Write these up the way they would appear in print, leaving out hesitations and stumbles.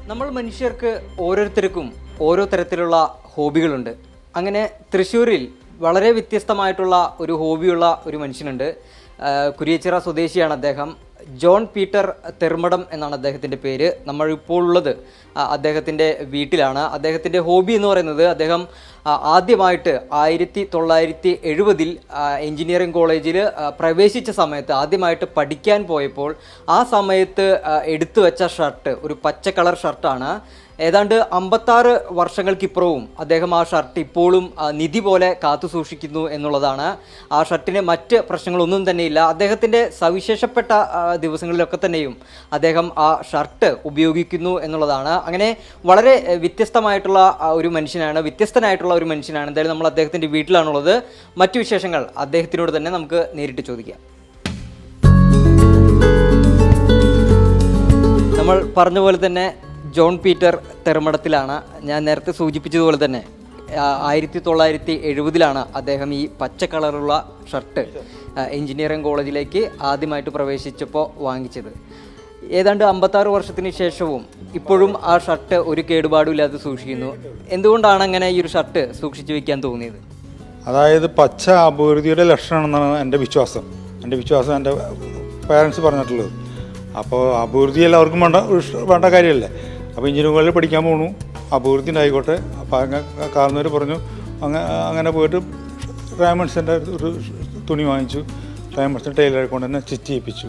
നമ്മൾ മനുഷ്യർക്ക് ഓരോരുത്തർക്കും ഓരോ തരത്തിലുള്ള ഹോബികളുണ്ട്. അങ്ങനെ തൃശ്ശൂരിൽ വളരെ വ്യത്യസ്തമായിട്ടുള്ള ഒരു ഹോബിയുള്ള ഒരു മനുഷ്യനുണ്ട്. കുരിയച്ചിറ സ്വദേശിയാണ് അദ്ദേഹം. ജോൺ പീറ്റർ തെർമടം എന്നാണ് അദ്ദേഹത്തിൻ്റെ പേര്. നമ്മളിപ്പോൾ ഉള്ളത് അദ്ദേഹത്തിൻ്റെ വീട്ടിലാണ്. അദ്ദേഹത്തിൻ്റെ ഹോബി എന്ന് പറയുന്നത്, അദ്ദേഹം ആദ്യമായിട്ട് 1970 എഞ്ചിനീയറിംഗ് കോളേജിൽ പ്രവേശിച്ച സമയത്ത് ആദ്യമായിട്ട് പഠിക്കാൻ പോയപ്പോൾ ആ സമയത്ത് എടുത്തു വെച്ച ഷർട്ട് ഒരു പച്ച കളർ ഷർട്ടാണ്. ഏതാണ്ട് 56 വർഷങ്ങൾക്കിപ്പുറവും അദ്ദേഹം ആ ഷർട്ട് ഇപ്പോഴും നിധി പോലെ കാത്തു സൂക്ഷിക്കുന്നു എന്നുള്ളതാണ്. ആ ഷർട്ടിന് മറ്റ് പ്രശ്നങ്ങളൊന്നും തന്നെയില്ല. അദ്ദേഹത്തിൻ്റെ സവിശേഷപ്പെട്ട ദിവസങ്ങളിലൊക്കെ തന്നെയും അദ്ദേഹം ആ ഷർട്ട് ഉപയോഗിക്കുന്നു എന്നുള്ളതാണ്. അങ്ങനെ വളരെ വ്യത്യസ്തനായിട്ടുള്ള ഒരു മനുഷ്യനാണ്. എന്തായാലും നമ്മൾ അദ്ദേഹത്തിൻ്റെ വീട്ടിലാണുള്ളത്. മറ്റു വിശേഷങ്ങൾ അദ്ദേഹത്തിനോട് തന്നെ നമുക്ക് നേരിട്ട് ചോദിക്കാം. നമ്മൾ പറഞ്ഞ പോലെ തന്നെ ജോൺ പീറ്റർ തെർമടത്തിലാണ്. ഞാൻ നേരത്തെ സൂചിപ്പിച്ചതുപോലെ തന്നെ 1970 അദ്ദേഹം ഈ പച്ച കളറുള്ള ഷർട്ട് എഞ്ചിനീയറിംഗ് കോളേജിലേക്ക് ആദ്യമായിട്ട് പ്രവേശിച്ചപ്പോൾ വാങ്ങിച്ചത്. ഏതാണ്ട് 56 വർഷത്തിന് ശേഷവും ഇപ്പോഴും ആ ഷർട്ട് ഒരു കേടുപാടും ഇല്ലാതെ സൂക്ഷിക്കുന്നു. എന്തുകൊണ്ടാണ് അങ്ങനെ ഈ ഒരു ഷർട്ട് സൂക്ഷിച്ചു വെക്കാൻ തോന്നിയത്? അതായത് പച്ച അഭിവൃദ്ധിയുടെ ലക്ഷണമാണെന്നാണ് എൻ്റെ വിശ്വാസം. എൻ്റെ പേരൻസ് പറഞ്ഞിട്ടുള്ളത്. അപ്പോൾ അഭിവൃദ്ധി എല്ലാവർക്കും വേണ്ട കാര്യമല്ലേ. അപ്പോൾ എഞ്ചിനീയറിംഗ് കോളേജിൽ പഠിക്കാൻ പോകണു, അഭിവൃദ്ധി ഉണ്ടായിക്കോട്ടെ. അപ്പോൾ കാരണവർ പറഞ്ഞു അങ്ങനെ പോയിട്ട് റൈമണ്ട്സിൻ്റെ ഒരു തുണി വാങ്ങിച്ചു. റൈമണ്ട്സിൻ്റെ ടൈലറെ കൊണ്ട് തന്നെ സ്റ്റിച്ച് ചെയ്യിപ്പിച്ചു.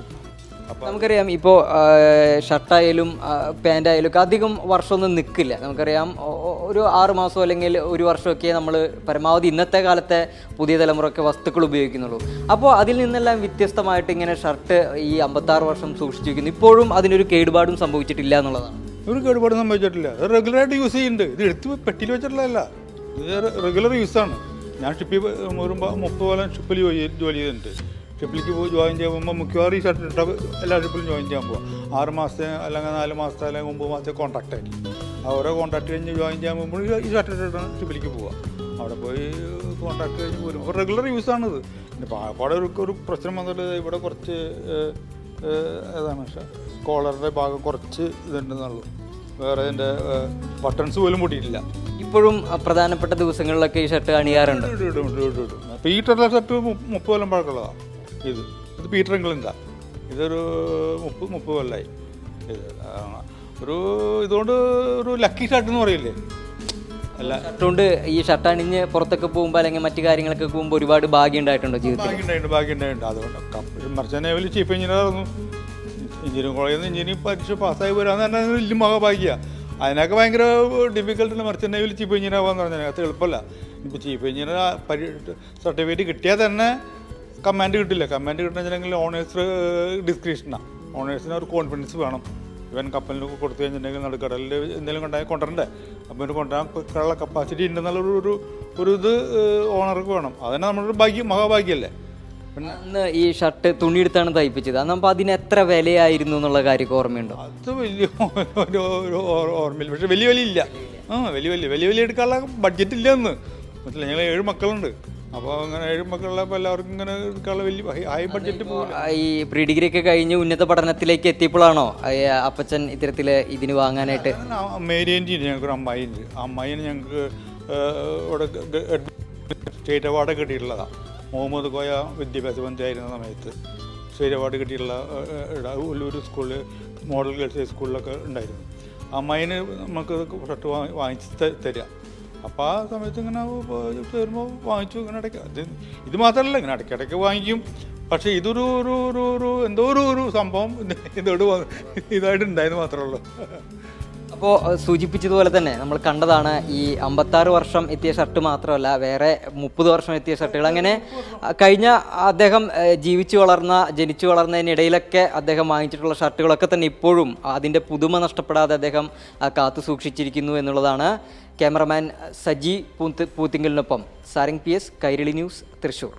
നമുക്കറിയാം, ഇപ്പോൾ ഷർട്ടായാലും പാൻ്റായാലും ഒക്കെ അധികം വർഷമൊന്നും നിൽക്കില്ല. നമുക്കറിയാം, ഒരു 6 മാസം അല്ലെങ്കിൽ ഒരു വർഷമൊക്കെ നമ്മൾ പരമാവധി ഇന്നത്തെ കാലത്തെ പുതിയ തലമുറയൊക്കെ വസ്തുക്കൾ ഉപയോഗിക്കുന്നുള്ളൂ. അപ്പോൾ അതിൽ നിന്നെല്ലാം വ്യത്യസ്തമായിട്ട് ഇങ്ങനെ ഷർട്ട് ഈ 56 വർഷം സൂക്ഷിച്ചു വയ്ക്കുന്നു. ഇപ്പോഴും അതിനൊരു കേടുപാടും സംഭവിച്ചിട്ടില്ല എന്നുള്ളതാണ്. ഒരു കേടുപാടും സംഭവിച്ചിട്ടില്ല. അത് റെഗുലറായിട്ട് യൂസ് ചെയ്യുന്നുണ്ട്. ഇത് എടുത്ത് പെട്ടിയിൽ വെച്ചിട്ടുള്ളതല്ല, ഇത് റെഗുലർ യൂസാണ്. ഞാൻ ഷിപ്പിൽ ഒരു 30 കൊല്ലം ഷിപ്പിൽ ജോലി ചെയ്തിട്ടുണ്ട്. ഷിപ്പിലേക്ക് പോയി ജോയിൻ ചെയ്യുമ്പോൾ മിക്കവാറും ഈ ഷർട്ട് ഇട്ട എല്ലാ ഷിപ്പിലും ജോയിൻ ചെയ്യാൻ പോവാം. 6 മാസത്തെ അല്ലെങ്കിൽ 4 മാസത്തെ അല്ലെങ്കിൽ 9 മാസത്തെ കോൺട്രാക്റ്റ് ആയിരിക്കും. ഓരോ കോൺട്രാക്ട് കഴിഞ്ഞ് ജോയിൻ ചെയ്യാൻ പോകുമ്പോൾ ഈ ഷർട്ട് ഇട്ടിട്ടാണ് ഷിപ്പിലേക്ക് പോവുക. അവിടെ പോയി കോൺട്രാക്ട് കഴിഞ്ഞ് പോരും. അപ്പോൾ റെഗുലർ യൂസാണിത്. പിന്നെ പാടെ ഒരു പ്രശ്നം വന്നിട്ട് ഇവിടെ കുറച്ച് കോളറിൻ്റെ ഭാഗം കുറച്ച് ഇതുണ്ടെന്നുള്ളൂ. വേറെ ഇതിൻ്റെ ബട്ടൺസ് പോലും പൊട്ടിയിട്ടില്ല. ഇപ്പോഴും പ്രധാനപ്പെട്ട ദിവസങ്ങളിലൊക്കെ ഈ ഷർട്ട് അണിയാറുണ്ട്. പീറ്റർ ഷർട്ട് 30 കൊല്ലം പഴക്കമുള്ളതാണ്. ഇത് പീറ്റർ ഇംഗ്ലണ്ടാ. ഇതൊരു 30 കൊല്ലമായി. ഇതുകൊണ്ട് ഒരു ലക്കി ഷർട്ട് എന്ന് പറയില്ലേ. അല്ല, ഷർട്ടുകൊണ്ട് ഈ ഷർട്ട് അണിഞ്ഞ് പുറത്തൊക്കെ പോകുമ്പോൾ അല്ലെങ്കിൽ മറ്റു കാര്യങ്ങളൊക്കെ പോകുമ്പോൾ ഒരുപാട് ഭാഗ്യം ഉണ്ടായിട്ടുണ്ടോ ജീവിതത്തിൽ? ഭാഗ്യം ഉണ്ടായിട്ടുണ്ട്. അതുകൊണ്ട് മർച്ചന്റ് നേവിയിൽ ചീഫ് എഞ്ചിനീയർ ആയിരുന്നു. എഞ്ചിനീയറിംഗ് കോളേജിൽ നിന്ന് എഞ്ചിനീയറിംഗ് പരീക്ഷ പാസ്സായി വരാമെന്ന് പറഞ്ഞാൽ വലിയ മഹാഭാഗ്യമാണ്. അതിനൊക്കെ ഭയങ്കര ഡിഫിക്കൽട്ടാണ്. മർച്ചന്റ് നേവിയിൽ ചീഫ് എഞ്ചിനീയർ ആവാന്ന് പറഞ്ഞാൽ അത് എളുപ്പമല്ല. ഇപ്പോൾ ചീഫ് എഞ്ചിനീയർ സർട്ടിഫിക്കറ്റ് കിട്ടിയാൽ തന്നെ കമാൻഡ് കിട്ടില്ല. കമാൻഡ് കിട്ടണമെന്നുണ്ടെങ്കിൽ ഓണേഴ്സ് ഡിസ്ക്രിപ്ഷനാണ്. ഓണേഴ്സിന് ഒരു കോൺഫിഡൻസ് വേണം. ഇവൻ കപ്പലിന് കൊടുത്തു കഴിഞ്ഞിട്ടുണ്ടെങ്കിൽ നടുക്കടലിൽ എന്തെങ്കിലും കൊണ്ടുവരണ്ടേ. അപ്പോൾ ഇവന് കൊണ്ടുവരാനുള്ള കപ്പാസിറ്റി ഉണ്ടെന്നുള്ള ഒരു ഇത് ഓണർക്ക് വേണം. അതന്നെ നമ്മുടെ മഹാഭാഗ്യമല്ലേ. പിന്നെ അന്ന് ഈ ഷർട്ട് തുണിയെടുത്താണ് തയ്പ്പിച്ചത്. അപ്പോൾ അതിന് എത്ര വിലയായിരുന്നു എന്നുള്ള കാര്യം ഓർമ്മയുണ്ടോ? അത് വലിയ ഓർമ്മയില്ല. പക്ഷെ വലിയ ഇല്ല. വലിയ എടുക്കാനുള്ള ബഡ്ജറ്റ് ഇല്ല എന്ന് മനസ്സിലായി. ഞങ്ങൾ 7 മക്കളുണ്ട്. അപ്പോൾ അങ്ങനെ 7 മക്കളുള്ളപ്പോൾ എല്ലാവർക്കും ഇങ്ങനെ എടുക്കാനുള്ള വലിയ ഹൈ ബഡ്ജറ്റ് പോകും. ഈ പ്രീ ഡിഗ്രി ഒക്കെ കഴിഞ്ഞ് ഉന്നത പഠനത്തിലേക്ക് എത്തിയപ്പോഴാണോ അപ്പച്ചൻ ഇത്തരത്തിൽ ഇതിന് വാങ്ങാനായിട്ട്? മേരിയൻ്റ് ഞങ്ങൾക്കൊരു അമ്മായിയുണ്ട്. ആ അമ്മായിന് ഞങ്ങൾക്ക് ഇവിടെ സ്റ്റേറ്റ് അവാർഡ് കിട്ടിയിട്ടുള്ളതാണ്. മുഹമ്മദ് കോയ വിദ്യാഭ്യാസ മന്ത്രി ആയിരുന്ന സമയത്ത് സ്റ്റേറ്റ് അവാർഡ് കിട്ടിയിട്ടുള്ള ഉള്ളൂർ സ്കൂളിൽ മോഡൽ ഗേൾസ് ഹൈസ്കൂളിലൊക്കെ ഉണ്ടായിരുന്നു. അമ്മായിന് നമുക്ക് ഷർട്ട് വാങ്ങിച്ച് തരിക. അപ്പോൾ ആ സമയത്ത് ഇങ്ങനെ വരുമ്പോൾ വാങ്ങിച്ചു. ഇങ്ങനെ ഇത് മാത്രമല്ല, ഇങ്ങനെ ഇടയ്ക്കിടയ്ക്ക് വാങ്ങിക്കും. പക്ഷേ ഇതൊരു എന്തോ ഒരു സംഭവം ഇതായിട്ട് ഉണ്ടായെന്ന് മാത്രമേ ഉള്ളൂ. അപ്പോൾ സൂചിപ്പിച്ചതുപോലെ തന്നെ നമ്മൾ കണ്ടതാണ്, ഈ 56 വർഷം എത്തിയ ഷർട്ട് മാത്രമല്ല, വേറെ 30 വർഷം എത്തിയ ഷർട്ടുകൾ. അങ്ങനെ കഴിഞ്ഞ അദ്ദേഹം ജനിച്ചു വളർന്നതിനിടയിലൊക്കെ അദ്ദേഹം വാങ്ങിച്ചിട്ടുള്ള ഷർട്ടുകളൊക്കെ തന്നെ ഇപ്പോഴും അതിൻ്റെ പുതുമ നഷ്ടപ്പെടാതെ അദ്ദേഹം കാത്തു സൂക്ഷിച്ചിരിക്കുന്നു എന്നുള്ളതാണ്. ക്യാമറമാൻ സജി പൂത്തിങ്കലിനൊപ്പം സാരംഗ് PS, കൈരളി ന്യൂസ്, തൃശ്ശൂർ.